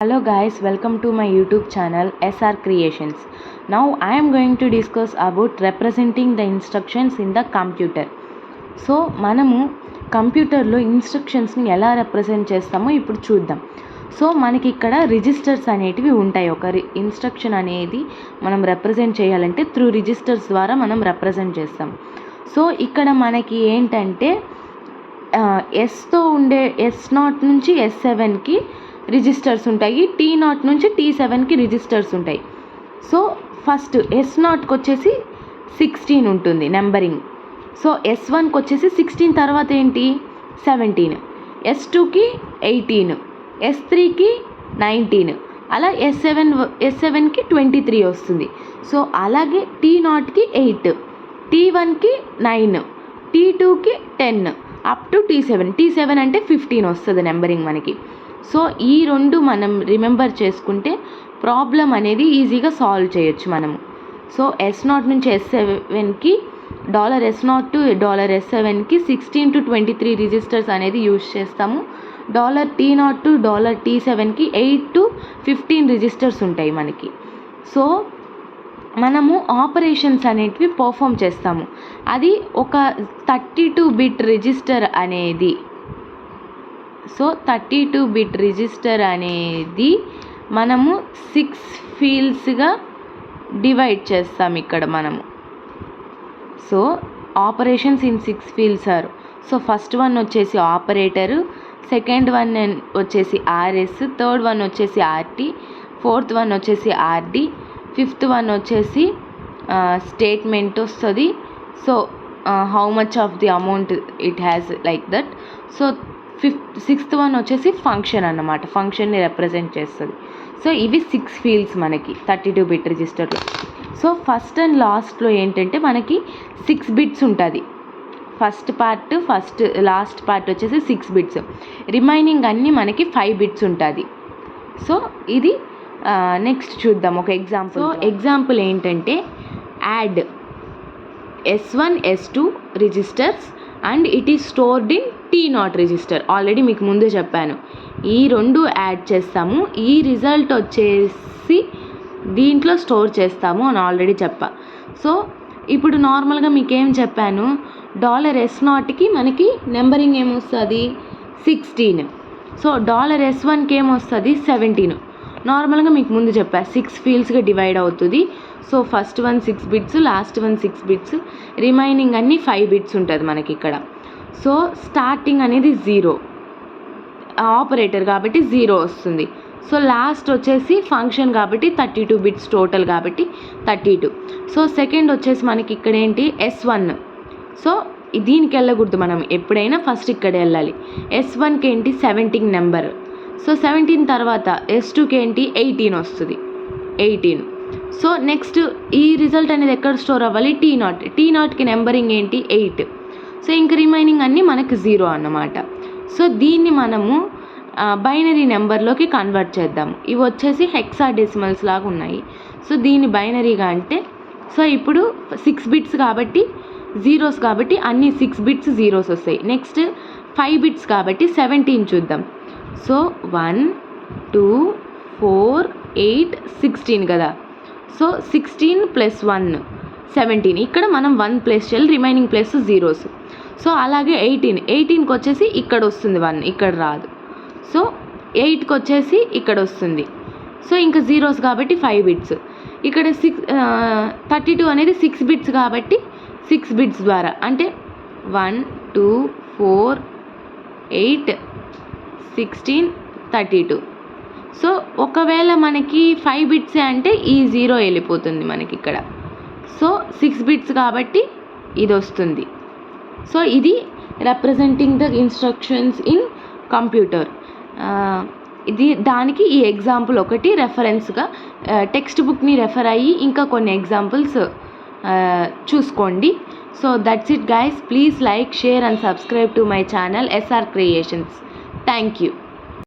Hello guys, welcome to my YouTube channel SR Creations. Now I am going to discuss about representing the instructions in the computer. So మనము కంప్యూటర్లో ఇన్స్ట్రక్షన్స్ని ఎలా represent చేస్తామో ఇప్పుడు చూద్దాం. So మనకి ఇక్కడ registers అనేటివి ఉంటాయి. ఒక ఇన్స్ట్రక్షన్ అనేది మనం రిప్రజెంట్ చేయాలంటే త్రూ రిజిస్టర్స్ ద్వారా మనం రిప్రజెంట్ చేస్తాం. సో ఇక్కడ మనకి ఏంటంటే ఎస్తో ఉండే S0 నుంచి S7కి రిజిస్టర్స్ ఉంటాయి, T0 నుంచి T7కి రిజిస్టర్స్ ఉంటాయి. సో ఫస్ట్ S0కి వచ్చేసి 16 ఉంటుంది నెంబరింగ్. సో S1కి వచ్చేసి 16 తర్వాత ఏంటి 17, S2కి 18, S3కి 19, అలా S7కి 23 వస్తుంది. సో అలాగే T0కి 8, T1కి 9, T2కి 10 అప్ టు T7 అంటే 15 వస్తుంది నెంబరింగ్ మనకి. సో ఈ రెండు మనం రిమెంబర్ చేసుకుంటే ప్రాబ్లం అనేది ఈజీగా సాల్వ్ చేయొచ్చు మనము. సో S0 నుంచి S7కి $S0 టు $S7కి 16 to 23 రిజిస్టర్స్ అనేది యూజ్ చేస్తాము. $T0 టు $T7కి 8 to 15 రిజిస్టర్స్ ఉంటాయి మనకి. సో మనము ఆపరేషన్స్ అనేటివి పర్ఫామ్ చేస్తాము. అది ఒక 32 బిట్ రిజిస్టర్ అనేది. సో 32 బిట్ రిజిస్టర్ అనేది మనము 6 ఫీల్డ్స్గా డివైడ్ చేస్తాం ఇక్కడ మనము. So operations in 6 fields are. So first one వచ్చేసి ఆపరేటరు, సెకండ్ వన్ వచ్చేసి RS, థర్డ్ వన్ వచ్చేసి RT, ఫోర్త్ వన్ వచ్చేసి RD, ఫిఫ్త్ వన్ వచ్చేసి స్టేట్మెంట్ వస్తుంది. So how much of the amount it has like that. So sixth one వచ్చేసి function అన్నమాట, ఫంక్షన్ని represent చేస్తుంది. సో ఇవి 6 ఫీల్డ్స్ మనకి 32 బిట్ రిజిస్టర్లో. సో ఫస్ట్ అండ్ లాస్ట్లో ఏంటంటే మనకి 6 బిట్స్ ఉంటుంది. లాస్ట్ పార్ట్ వచ్చేసి 6 బిట్స్, రిమైనింగ్ అన్నీ మనకి 5 బిట్స్ ఉంటుంది. సో ఇది నెక్స్ట్ చూద్దాం ఒక ఎగ్జాంపుల్. సో ఎగ్జాంపుల్ ఏంటంటే add S1 S2 registers and it is stored in T0 register. Already మీకు ముందే చెప్పాను, ఈ రెండు యాడ్ చేస్తాము, ఈ రిజల్ట్ వచ్చేసి దీంట్లో స్టోర్ చేస్తాము అని ఆల్రెడీ చెప్పా. సో ఇప్పుడు నార్మల్గా మీకేం చెప్పాను, $S0కి మనకి నెంబరింగ్ ఏమొస్తుంది 16. సో $S1కి ఏమొస్తుంది 17. నార్మల్గా మీకు ముందు చెప్పా 6 ఫీల్డ్స్గా డివైడ్ అవుతుంది. So first one 6 bits, last one 6 bits, remaining అన్నీ 5 బిట్స్ ఉంటుంది మనకి ఇక్కడ. సో స్టార్టింగ్ అనేది 0, ఆపరేటర్ కాబట్టి 0 వస్తుంది. సో లాస్ట్ వచ్చేసి ఫంక్షన్ కాబట్టి 32 బిట్స్ టోటల్ కాబట్టి 32. సో సెకండ్ వచ్చేసి మనకి ఇక్కడ ఏంటి S1. సో దీనికి వెళ్ళకూడదు, మనం ఎప్పుడైనా ఫస్ట్ ఇక్కడ వెళ్ళాలి. S1కి ఏంటి 17 నెంబర్. సో 17 తర్వాత S2కి ఏంటి 18 వస్తుంది, 18. సో నెక్స్ట్ ఈ రిజల్ట్ అనేది ఎక్కడ స్టోర్ అవ్వాలి T0కి నెంబరింగ్ ఏంటి 8. సో ఇంక రిమైనింగ్ అన్నీ మనకి 0 అన్నమాట. సో దీన్ని మనము బైనరీ నెంబర్లోకి కన్వర్ట్ చేద్దాము. ఇవి వచ్చేసి హెక్సాడెసిమల్స్ లాగా ఉన్నాయి. సో దీన్ని బైనరీగా అంటే, సో ఇప్పుడు 6 బిట్స్ కాబట్టి జీరోస్ కాబట్టి అన్ని 6 బిట్స్ జీరోస్ వస్తాయి. నెక్స్ట్ 5 బిట్స్ కాబట్టి 17 చూద్దాం. సో 1 2 4 8 16 కదా. సో 16 + 1 17. ఇక్కడ మనం 1 ప్లేస్ చేయాలి, రిమైనింగ్ ప్లేస్ జీరోస్. సో అలాగే 18కి వచ్చేసి ఇక్కడ వస్తుంది 1, ఇక్కడ రాదు. సో 8కి వచ్చేసి ఇక్కడ వస్తుంది. సో ఇంకా జీరోస్ కాబట్టి 5 బిట్స్. ఇక్కడ 32 అనేది 6 బిట్స్ కాబట్టి 6 బిట్స్ ద్వారా అంటే 1 2 4 8 16 32. సో ఒకవేళ మనకి 5 బిట్సే అంటే ఈ 0 వెళ్ళిపోతుంది మనకి ఇక్కడ. సో 6 బిట్స్ కాబట్టి ఇది వస్తుంది. సో ఇది representing the instructions in computer. దానికి ఈ ఎగ్జాంపుల్ ఒకటి రెఫరెన్స్గా టెక్స్ట్ బుక్ని రెఫర్ అయ్యి ఇంకా కొన్ని ఎగ్జాంపుల్స్ చూసుకోండి. So that's it guys. Please like, share and subscribe to my channel SR Creations. Thank you.